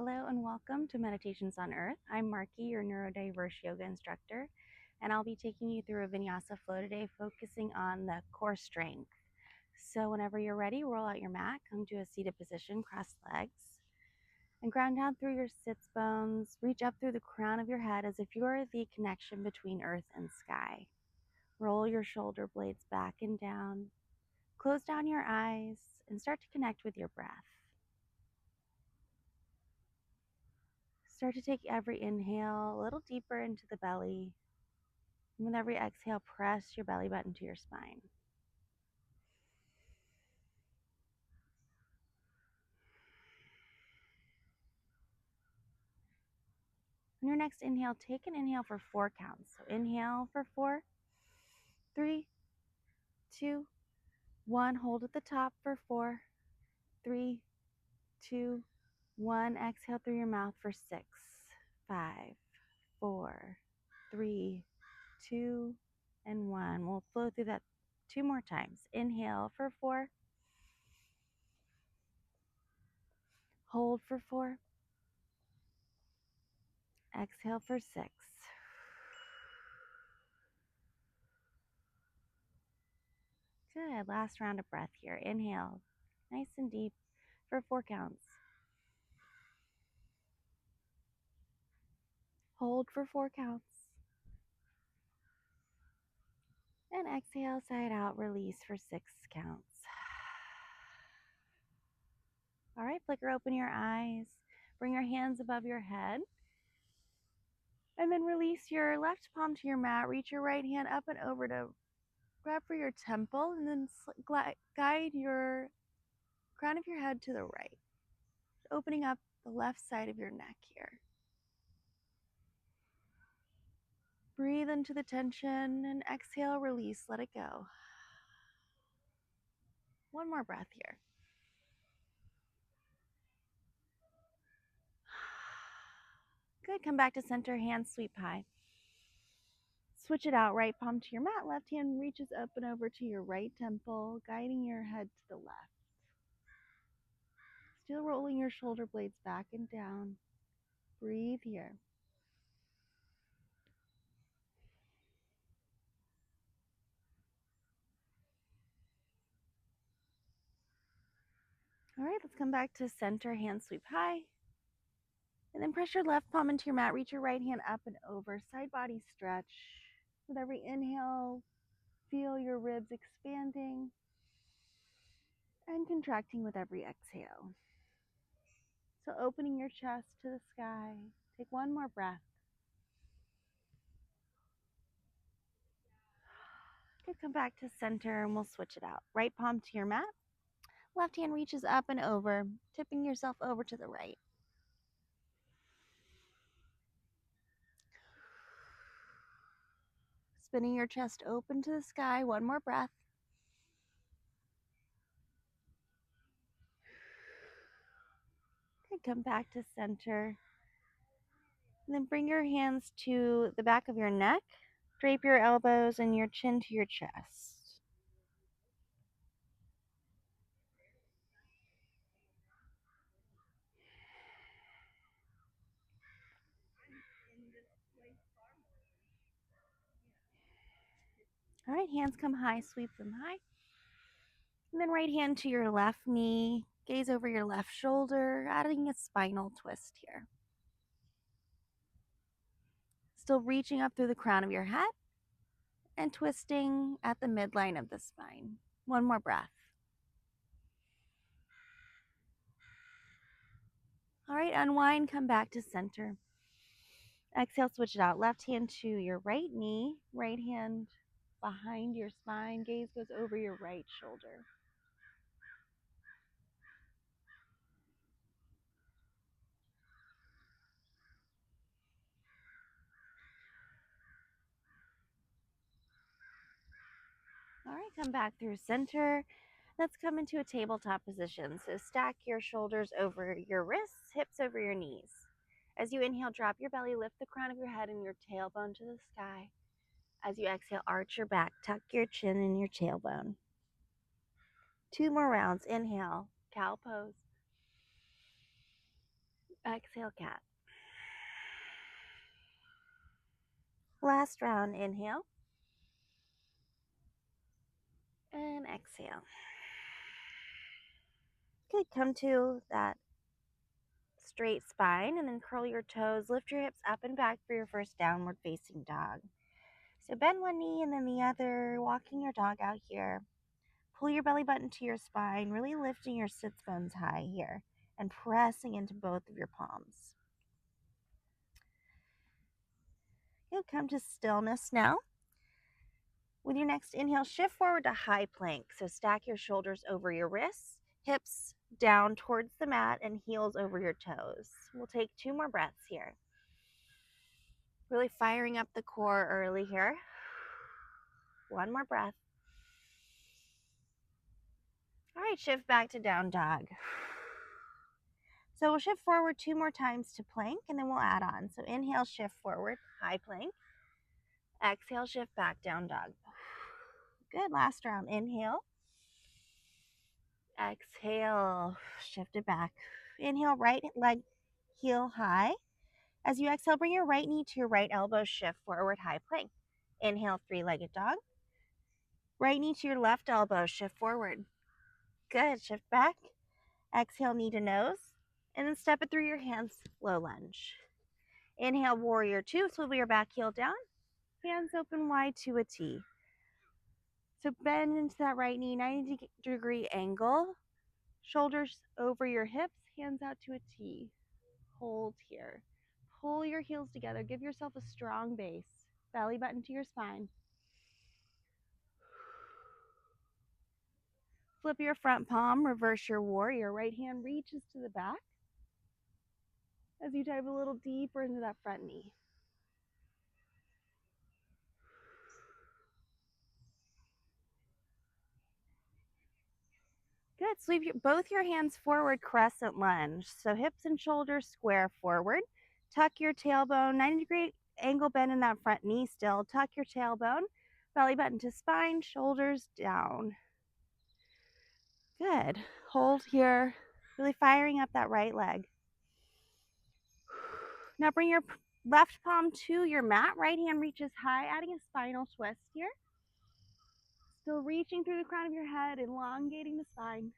Hello and welcome to Meditations on Earth. I'm Marky, your neurodiverse yoga instructor, and I'll be taking you through a Vinyasa flow today, focusing on the core strength. So whenever you're ready, roll out your mat, come to a seated position, cross legs, and ground down through your sits bones. Reach up through the crown of your head as if you're the connection between earth and sky. Roll your shoulder blades back and down. Close down your eyes and start to connect with your breath. Start to take every inhale a little deeper into the belly. And with every exhale, press your belly button to your spine. On your next inhale, take an inhale for 4 counts. So inhale for 4, 3, 2, 1. Hold at the top for 4, 3, 2, 1. Exhale through your mouth for 6, 5, 4, 3, 2, and 1. We'll flow through that 2 more times. Inhale for 4. Hold for 4. Exhale for 6. Good. Last round of breath here. Inhale, nice and deep for 4 counts. Hold for 4 counts. And exhale, side out, release for 6 counts. All right, flicker open your eyes. Bring your hands above your head. And then release your left palm to your mat. Reach your right hand up and over to grab for your temple. And then guide your crown of your head to the right. Opening up the left side of your neck here. Breathe into the tension and exhale, release, let it go. One more breath here. Good, come back to center, hands sweep high. Switch it out, right palm to your mat, left hand reaches up and over to your right temple, guiding your head to the left. Still rolling your shoulder blades back and down. Breathe here. All right, let's come back to center, hands sweep high. And then press your left palm into your mat, reach your right hand up and over, side body stretch. With every inhale, feel your ribs expanding and contracting with every exhale. So opening your chest to the sky. Take one more breath. Good, come back to center and we'll switch it out. Right palm to your mat. Left hand reaches up and over, tipping yourself over to the right. Spinning your chest open to the sky. One more breath. Good, come back to center. And then bring your hands to the back of your neck. Drape your elbows and your chin to your chest. All right, hands come high, sweep them high. And then right hand to your left knee, gaze over your left shoulder, adding a spinal twist here. Still reaching up through the crown of your head and twisting at the midline of the spine. One more breath. All right, unwind, come back to center. Exhale, switch it out. Left hand to your right knee, right hand behind your spine. Gaze goes over your right shoulder. All right, come back through center. Let's come into a tabletop position. So stack your shoulders over your wrists, hips over your knees. As you inhale, drop your belly, lift the crown of your head and your tailbone to the sky. As you exhale, arch your back, tuck your chin and your tailbone. 2 more rounds. Inhale, cow pose. Exhale, cat. Last round, inhale. And exhale. Good, come to that straight spine and then curl your toes. Lift your hips up and back for your first downward facing dog. So bend one knee and then the other, walking your dog out here. Pull your belly button to your spine, really lifting your sits bones high here and pressing into both of your palms. You'll come to stillness now. With your next inhale, shift forward to high plank. So stack your shoulders over your wrists, hips down towards the mat, and heels over your toes. We'll take 2 more breaths here. Really firing up the core early here. 1 more breath. All right, shift back to down dog. So we'll shift forward 2 more times to plank, and then we'll add on. So inhale, shift forward, high plank. Exhale, shift back, down dog. Good, last round. Inhale. Exhale, shift it back. Inhale, right leg heel high. As you exhale, bring your right knee to your right elbow, shift forward, high plank. Inhale, 3-legged dog. Right knee to your left elbow, shift forward. Good, shift back. Exhale, knee to nose. And then step it through your hands, low lunge. Inhale, warrior 2, swivel your back heel down. Hands open wide to a T. So bend into that right knee, 90-degree angle. Shoulders over your hips, hands out to a T. Hold here. Pull your heels together. Give yourself a strong base. Belly button to your spine. Flip your front palm, reverse your warrior. Right hand reaches to the back as you dive a little deeper into that front knee. Good. Sweep both your hands forward, crescent lunge. So hips and shoulders square forward. Tuck your tailbone, 90-degree angle bend in that front knee still. Tuck your tailbone, belly button to spine, shoulders down. Good. Hold here, really firing up that right leg. Now bring your left palm to your mat. Right hand reaches high, adding a spinal twist here. Still reaching through the crown of your head, elongating the spine.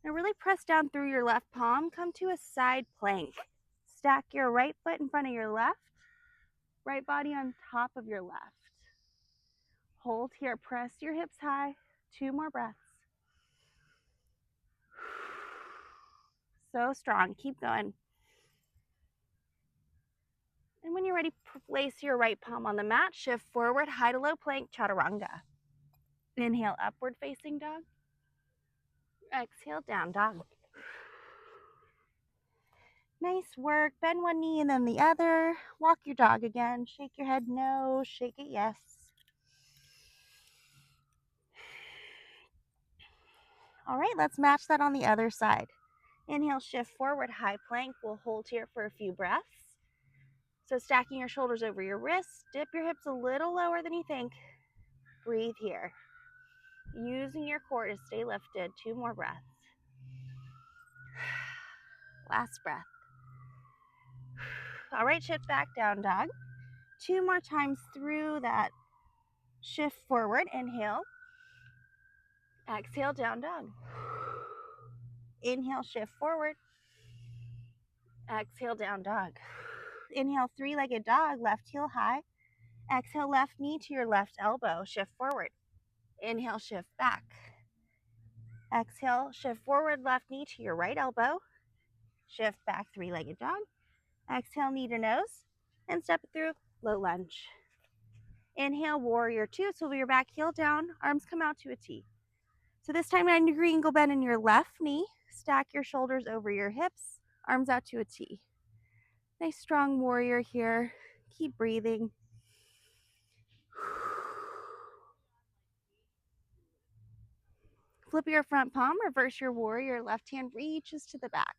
Now really press down through your left palm. Come to a side plank. Stack your right foot in front of your left. Right body on top of your left. Hold here. Press your hips high. 2 more breaths. So strong. Keep going. And when you're ready, place your right palm on the mat. Shift forward, high to low plank, chaturanga. Inhale, upward facing dog. Exhale, down dog. Nice work. Bend one knee and then the other. Walk your dog again. Shake your head no, shake it yes. All right, let's match that on the other side. Inhale, shift forward, high plank. We'll hold here for a few breaths. So stacking your shoulders over your wrists, dip your hips a little lower than you think. Breathe here. Using your core to stay lifted. 2 more breaths. Last breath. All right, shift back, down dog. 2 more times through that shift forward. Inhale. Exhale, down dog. Inhale, shift forward. Exhale, down dog. Inhale, 3-legged dog, left heel high. Exhale, left knee to your left elbow. Shift forward. Inhale, shift back. Exhale, shift forward, left knee to your right elbow. Shift back, 3-legged dog. Exhale, knee to nose. And step it through, low lunge. Inhale, warrior 2. Swivel your back heel down. Arms come out to a T. So this time, 90-degree angle bend in your left knee. Stack your shoulders over your hips. Arms out to a T. Nice strong warrior here. Keep breathing. Flip your front palm, reverse your warrior. Left hand reaches to the back.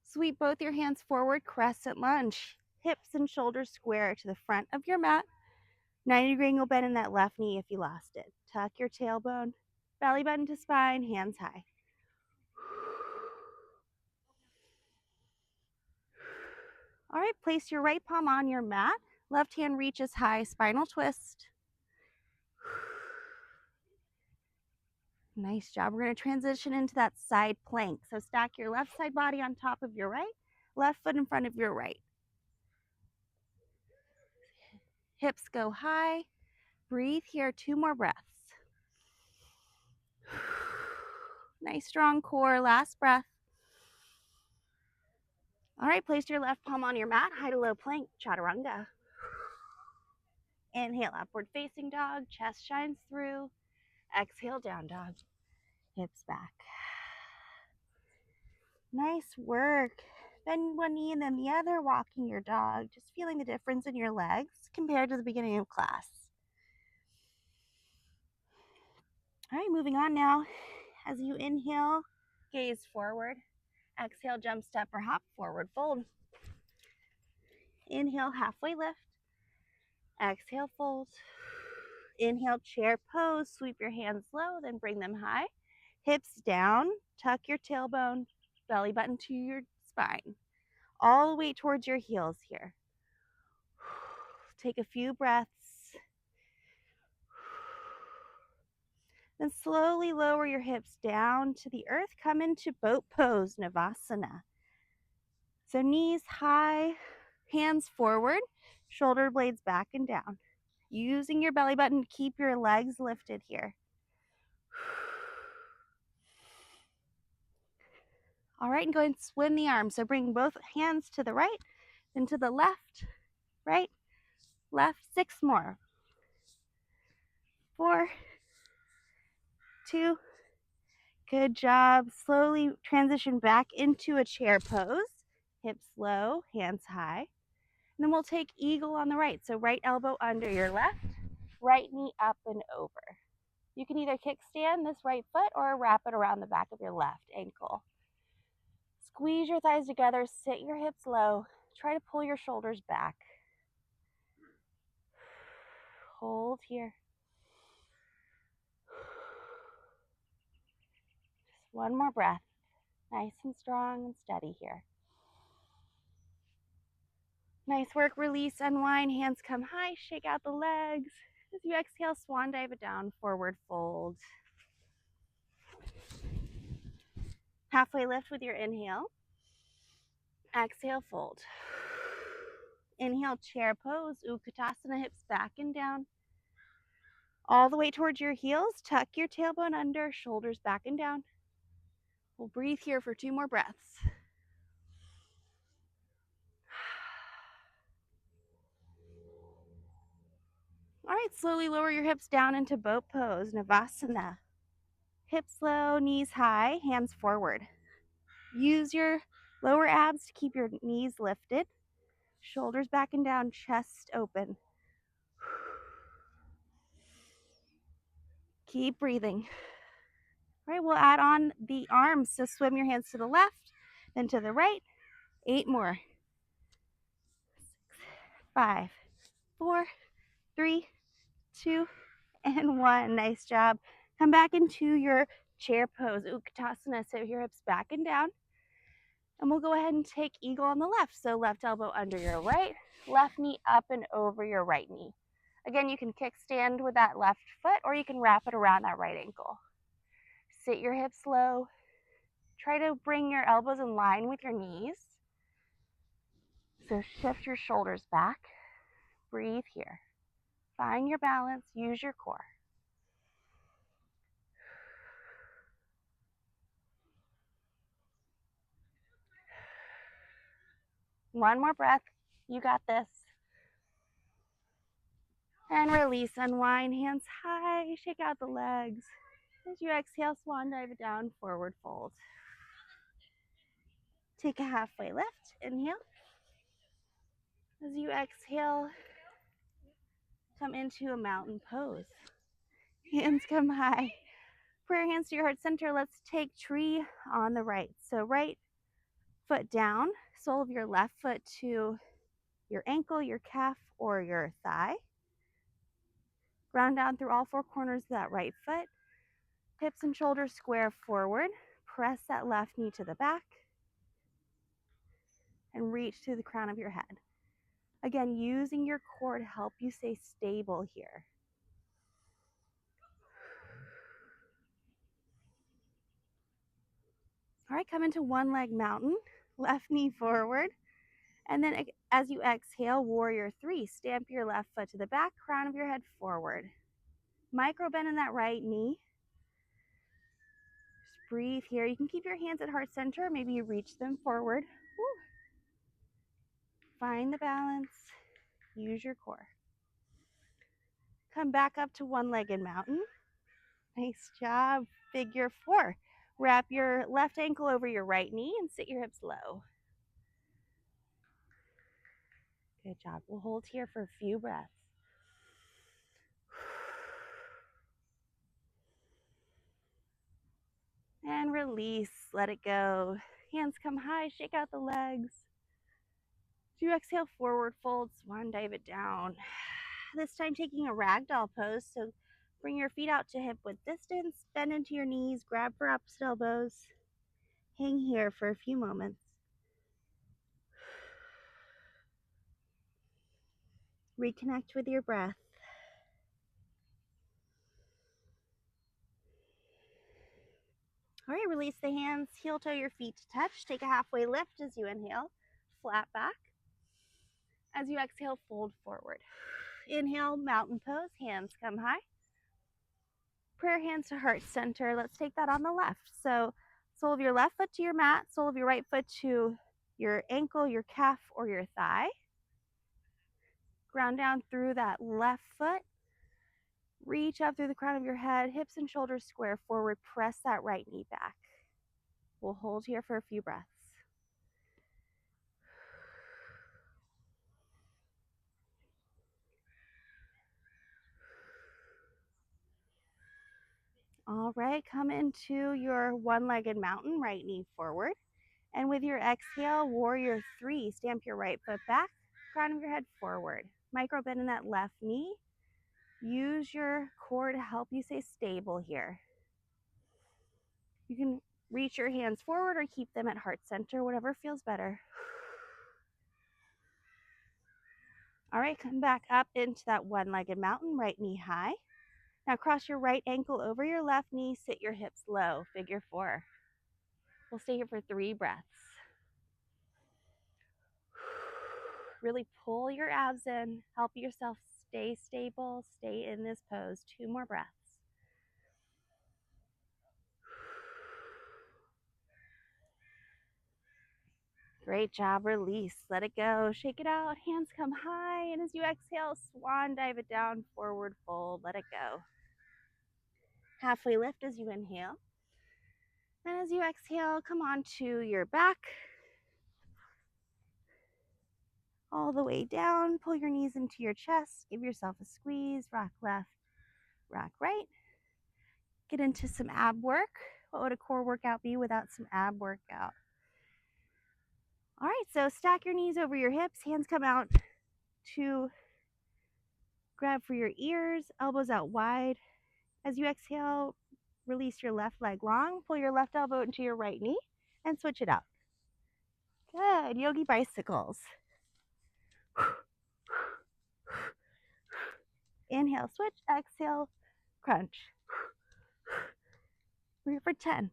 Sweep both your hands forward, crescent lunge. Hips and shoulders square to the front of your mat. 90-degree angle bend in that left knee if you lost it. Tuck your tailbone, belly button to spine, hands high. All right, place your right palm on your mat. Left hand reaches high, spinal twist. Nice job. We're going to transition into that side plank. So stack your left side body on top of your right, left foot in front of your right. Hips go high. Breathe here, 2 more breaths. Nice strong core, last breath. All right, place your left palm on your mat, high to low plank, chaturanga. Inhale, upward facing dog, chest shines through. Exhale, down dog, hips back. Nice work. Bend one knee and then the other, walking your dog, just feeling the difference in your legs compared to the beginning of class. All right, moving on now. As you inhale, gaze forward. Exhale, jump, step, or hop, forward fold. Inhale, halfway lift. Exhale, fold. Inhale, chair pose. Sweep your hands low, then bring them high. Hips down, tuck your tailbone, belly button to your spine. All the way towards your heels here. Take a few breaths. Then slowly lower your hips down to the earth. Come into boat pose, Navasana. So knees high, hands forward, shoulder blades back and down. Using your belly button to keep your legs lifted here. All right, and go ahead and swim the arms. So bring both hands to the right, then to the left, right, left. 6 more. 4, 2, good job. Slowly transition back into a chair pose. Hips low, hands high. And then we'll take eagle on the right. So right elbow under your left, right knee up and over. You can either kickstand this right foot or wrap it around the back of your left ankle. Squeeze your thighs together, sit your hips low. Try to pull your shoulders back. Hold here. Just one more breath. Nice and strong and steady here. Nice work. Release, unwind, hands come high, shake out the legs. As you exhale, swan dive it down, forward fold. Halfway lift with your inhale. Exhale, fold. Inhale, chair pose, Utkatasana, hips back and down. All the way towards your heels. Tuck your tailbone under, shoulders back and down. We'll breathe here for 2 more breaths. All right, slowly lower your hips down into boat pose, Navasana. Hips low, knees high, hands forward. Use your lower abs to keep your knees lifted. Shoulders back and down, chest open. Keep breathing. All right, we'll add on the arms. So swim your hands to the left, then to the right. 8 more. 5, 4, 3, 2, and 1. Nice job. Come back into your chair pose, Utkatasana. So your hips back and down. And we'll go ahead and take eagle on the left. So left elbow under your right, left knee up and over your right knee. Again, you can kickstand with that left foot, or you can wrap it around that right ankle. Sit your hips low. Try to bring your elbows in line with your knees. So shift your shoulders back. Breathe here. Find your balance. Use your core. One more breath. You got this. And release, unwind, hands high, shake out the legs. As you exhale, swan dive it down, forward fold. Take a halfway lift, inhale. As you exhale, come into a mountain pose. Hands come high. Prayer hands to your heart center. Let's take tree on the right. So right foot down, sole of your left foot to your ankle, your calf, or your thigh. Ground down through all four corners of that right foot. Hips and shoulders square forward. Press that left knee to the back and reach to the crown of your head. Again, using your core to help you stay stable here. All right, come into one leg mountain, left knee forward. And then as you exhale, warrior three, stamp your left foot to the back, crown of your head forward. Micro bend in that right knee. Just breathe here. You can keep your hands at heart center. Maybe you reach them forward. Woo. Find the balance. Use your core. Come back up to one-legged mountain. Nice job. Figure four. Wrap your left ankle over your right knee and sit your hips low. Good job. We'll hold here for a few breaths. And release. Let it go. Hands come high. Shake out the legs. As you exhale, forward fold, swan dive it down. This time taking a ragdoll pose. So bring your feet out to hip width distance. Bend into your knees. Grab for opposite elbows. Hang here for a few moments. Reconnect with your breath. All right, release the hands, heel toe your feet to touch. Take a halfway lift as you inhale, flat back. As you exhale, fold forward. Inhale, mountain pose, hands come high. Prayer hands to heart center. Let's take that on the left. So sole of your left foot to your mat, sole of your right foot to your ankle, your calf, or your thigh. Ground down through that left foot. Reach up through the crown of your head, hips and shoulders square forward. Press that right knee back. We'll hold here for a few breaths. All right, come into your one-legged mountain, right knee forward. And with your exhale, warrior three, stamp your right foot back, crown of your head forward. Micro bend in that left knee. Use your core to help you stay stable here. You can reach your hands forward or keep them at heart center, whatever feels better. All right, come back up into that one-legged mountain, right knee high. Now cross your right ankle over your left knee, sit your hips low, figure four. We'll stay here for 3 breaths. Really pull your abs in, help yourself stay stable, stay in this pose. 2 more breaths. Great job, release, let it go, shake it out, hands come high, and as you exhale, swan dive it down, forward fold, let it go. Halfway lift as you inhale, and as you exhale, come on to your back, all the way down, pull your knees into your chest, give yourself a squeeze, rock left, rock right. Get into some ab work. What would a core workout be without some ab workout? All right, so stack your knees over your hips, hands come out to grab for your ears, elbows out wide. As you exhale, release your left leg long, pull your left elbow into your right knee, and switch it out. Good, yogi bicycles. Inhale, switch, exhale, crunch. We're here for 10,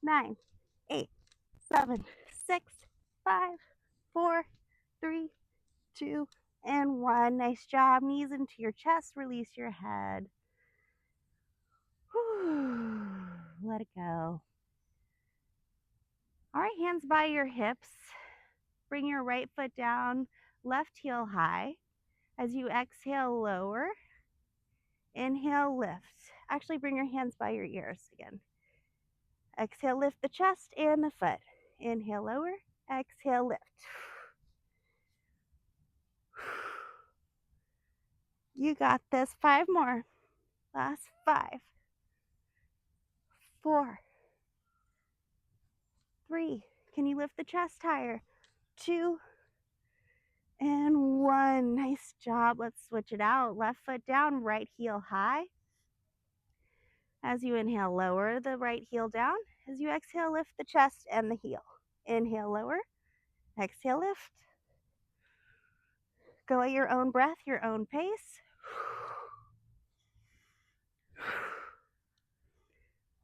9, 8, 7, 6, 5, 4, 3, 2, and 1. Nice job. Knees into your chest. Release your head. Whew. Let it go. All right, hands by your hips. Bring your right foot down, left heel high. As you exhale, lower. Inhale, lift. Actually, bring your hands by your ears again. Exhale, lift the chest and the foot. Inhale, lower. Exhale, lift. You got this. 5 more. Last 5, 4, 3. Can you lift the chest higher? 2, And one. Nice job. Let's switch it out. Left foot down, right heel high. As you inhale, lower the right heel down. As you exhale, lift the chest and the heel. Inhale, lower. Exhale, lift. Go at your own breath, your own pace.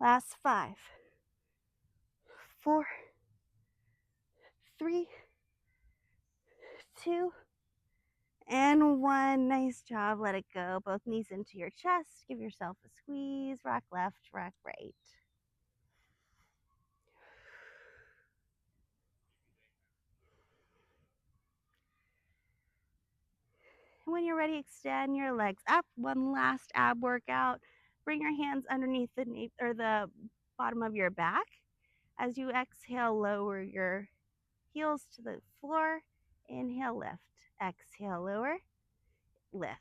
Last 5, 4, 3, 2, and 1. Nice job. Let it go. Both knees into your chest. Give yourself a squeeze. Rock left, rock right. And when you're ready, extend your legs up. One last ab workout. Bring your hands underneath the bottom of your back. As you exhale, lower your heels to the floor. Inhale, lift. Exhale, lower, lift.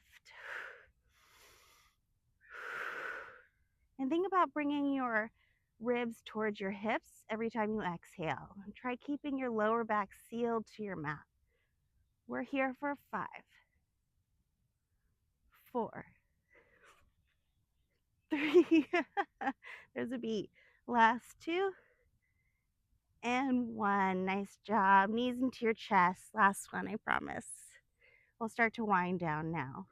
And think about bringing your ribs towards your hips every time you exhale. And try keeping your lower back sealed to your mat. We're here for 5, 4, 3. There's a beat. Last 2 and 1. Nice job. Knees into your chest. Last one, I promise. We'll start to wind down now.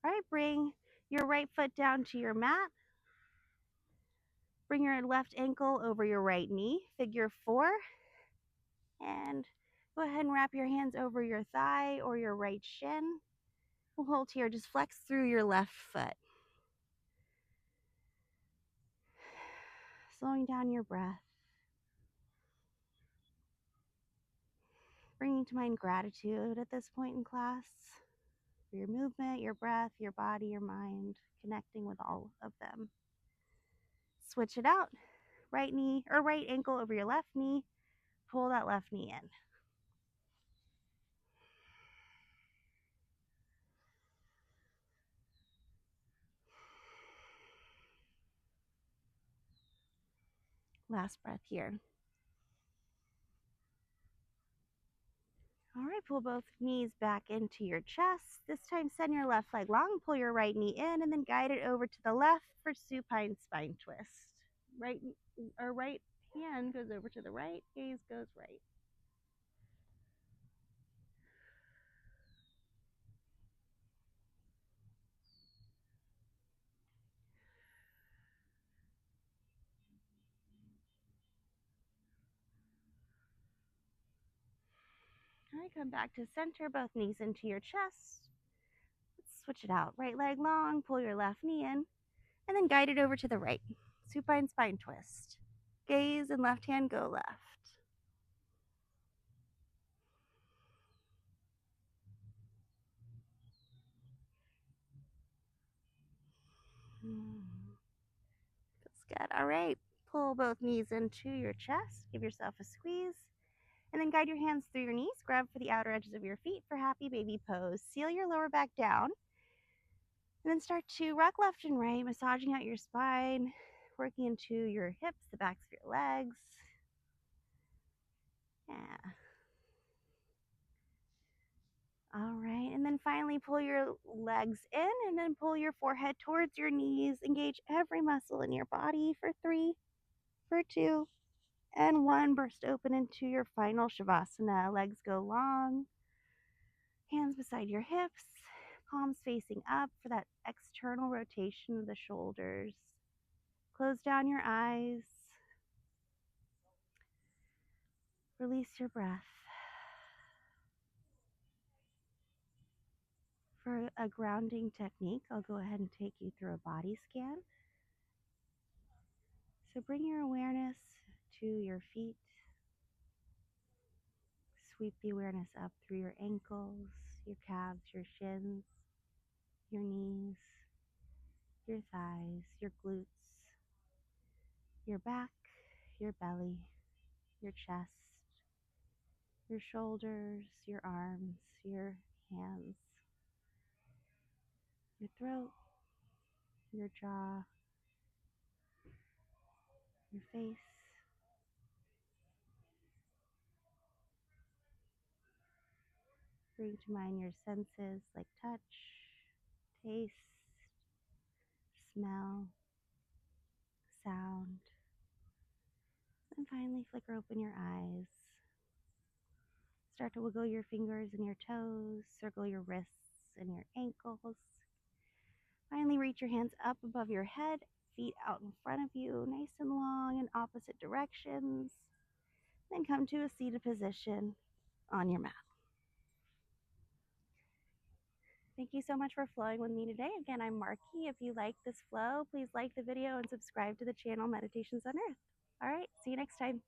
All right, bring your right foot down to your mat. Bring your left ankle over your right knee, figure 4. And go ahead and wrap your hands over your thigh or your right shin. We'll hold here, just flex through your left foot. Slowing down your breath. Bringing to mind gratitude at this point in class for your movement, your breath, your body, your mind, connecting with all of them. Switch it out. Right knee or right ankle over your left knee. Pull that left knee in. Last breath here. All right, pull both knees back into your chest. This time send your left leg long, pull your right knee in, and then guide it over to the left for supine spine twist. Right hand goes over to the right, gaze goes right. All right, come back to center, both knees into your chest. Let's switch it out. Right leg long, pull your left knee in, and then guide it over to the right. Supine spine twist. Gaze and left hand go left. Feels good. All right. Pull both knees into your chest. Give yourself a squeeze. And then guide your hands through your knees. Grab for the outer edges of your feet for happy baby pose. Seal your lower back down. And then start to rock left and right, massaging out your spine, working into your hips, the backs of your legs. Yeah. All right. And then finally pull your legs in and then pull your forehead towards your knees. Engage every muscle in your body for 3, for 2, and 1. Burst open into your final Shavasana. Legs go long. Hands beside your hips. Palms facing up for that external rotation of the shoulders. Close down your eyes. Release your breath. For a grounding technique, I'll go ahead and take you through a body scan. So bring your awareness to your feet. Sweep the awareness up through your ankles, your calves, your shins, your knees, your thighs, your glutes, your back, your belly, your chest, your shoulders, your arms, your hands, your throat, your jaw, your face, bring to mind your senses like touch, taste, smell, sound. And finally, flicker open your eyes. Start to wiggle your fingers and your toes, circle your wrists and your ankles. Finally, reach your hands up above your head, feet out in front of you, nice and long in opposite directions. Then come to a seated position on your mat. Thank you so much for flowing with me today. Again, I'm Marky. If you like this flow, please like the video and subscribe to the channel Meditations on Earth. All right, see you next time.